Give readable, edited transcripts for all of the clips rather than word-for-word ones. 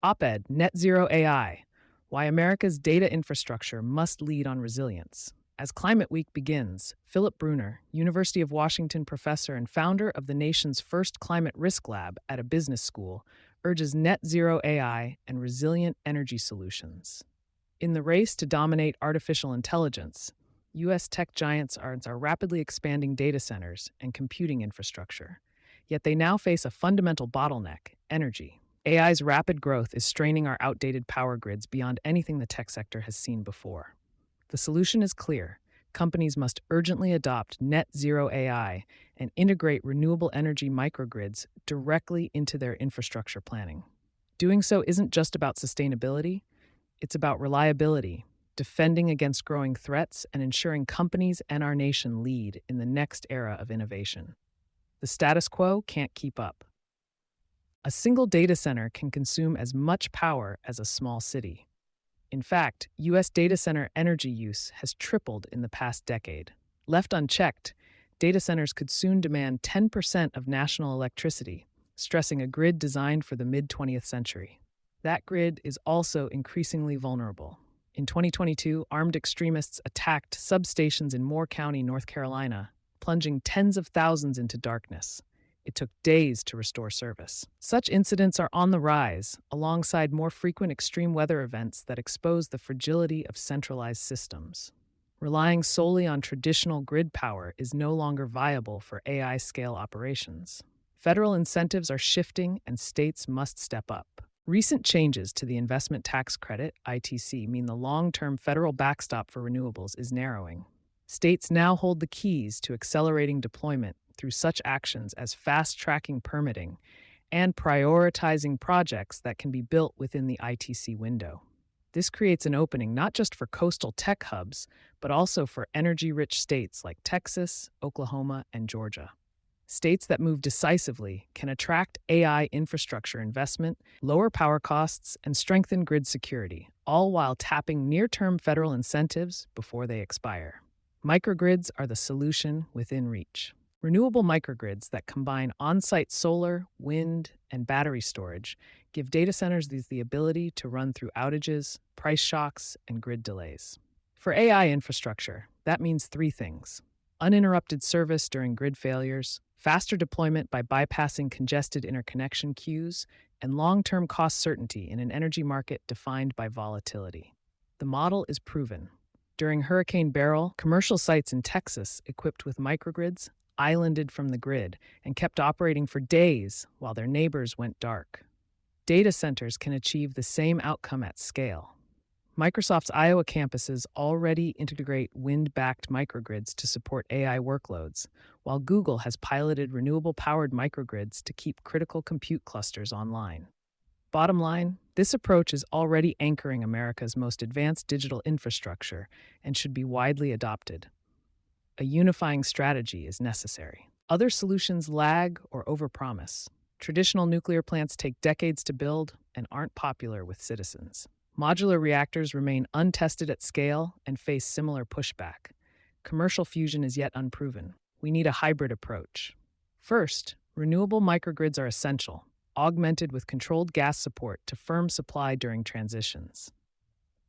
Op-ed Net Zero AI: Why America's Data Infrastructure Must Lead on Resilience. As Climate Week begins, Phillip Bruner, University of Washington professor and founder of the nation's first climate risk lab at a business school, urges net zero AI and resilient energy solutions. In the race to dominate artificial intelligence, U.S. tech giants are rapidly expanding data centers and computing infrastructure. Yet they now face a fundamental bottleneck: energy. AI's rapid growth is straining our outdated power grids beyond anything the tech sector has seen before. The solution is clear. Companies must urgently adopt net zero AI and integrate renewable energy microgrids directly into their infrastructure planning. Doing so isn't just about sustainability, it's about reliability, defending against growing threats, and ensuring companies and our nation lead in the next era of innovation. The status quo can't keep up. A single data center can consume as much power as a small city. In fact, U.S. data center energy use has tripled in the past decade. Left unchecked, data centers could soon demand 10% of national electricity, stressing a grid designed for the mid-20th century. That grid is also increasingly vulnerable. In 2022, armed extremists attacked substations in Moore County, North Carolina, plunging tens of thousands into darkness. It took days to restore service. Such incidents are on the rise, alongside more frequent extreme weather events that expose the fragility of centralized systems. Relying solely on traditional grid power is no longer viable for AI-scale operations. Federal incentives are shifting, and states must step up. Recent changes to the investment tax credit, ITC, mean the long-term federal backstop for renewables is narrowing. States now hold the keys to accelerating deployment through such actions as fast-tracking permitting and prioritizing projects that can be built within the ITC window. This creates an opening not just for coastal tech hubs, but also for energy-rich states like Texas, Oklahoma, and Georgia. States that move decisively can attract AI infrastructure investment, lower power costs, and strengthen grid security, all while tapping near-term federal incentives before they expire. Microgrids are the solution within reach. Renewable microgrids that combine on-site solar, wind, and battery storage give data centers the ability to run through outages, price shocks, and grid delays. For AI infrastructure, that means three things: uninterrupted service during grid failures, faster deployment by bypassing congested interconnection queues, and long-term cost certainty in an energy market defined by volatility. The model is proven. During Hurricane Beryl, commercial sites in Texas equipped with microgrids islanded from the grid and kept operating for days while their neighbors went dark. Data centers can achieve the same outcome at scale. Microsoft's Iowa campuses already integrate wind-backed microgrids to support AI workloads, while Google has piloted renewable-powered microgrids to keep critical compute clusters online. Bottom line, this approach is already anchoring America's most advanced digital infrastructure and should be widely adopted. A unifying strategy is necessary. Other solutions lag or overpromise. Traditional nuclear plants take decades to build and aren't popular with citizens. Modular reactors remain untested at scale and face similar pushback. Commercial fusion is yet unproven. We need a hybrid approach. First, renewable microgrids are essential, augmented with controlled gas support to firm supply during transitions.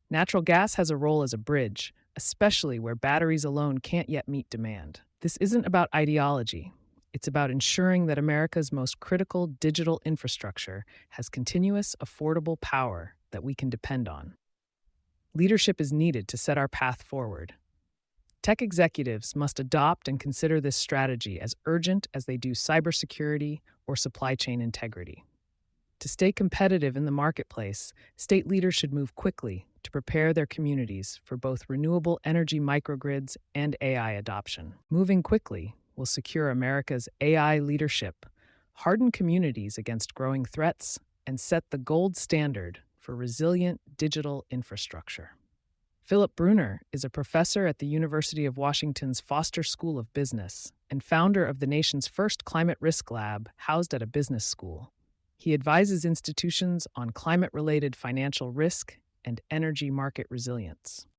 Natural gas has a role as a bridge, especially where batteries alone can't yet meet demand. This isn't about ideology. It's about ensuring that America's most critical digital infrastructure has continuous, affordable power that we can depend on. Leadership is needed to set our path forward. Tech executives must adopt and consider this strategy as urgent as they do cybersecurity or supply chain integrity. To stay competitive in the marketplace, state leaders should move quickly to prepare their communities for both renewable energy microgrids and AI adoption. Moving quickly will secure America's AI leadership, harden communities against growing threats, and set the gold standard for resilient digital infrastructure. Phillip Bruner is a professor at the University of Washington's Foster School of Business and founder of the nation's first climate risk lab housed at a business school. He advises institutions on climate-related financial risk and energy market resilience.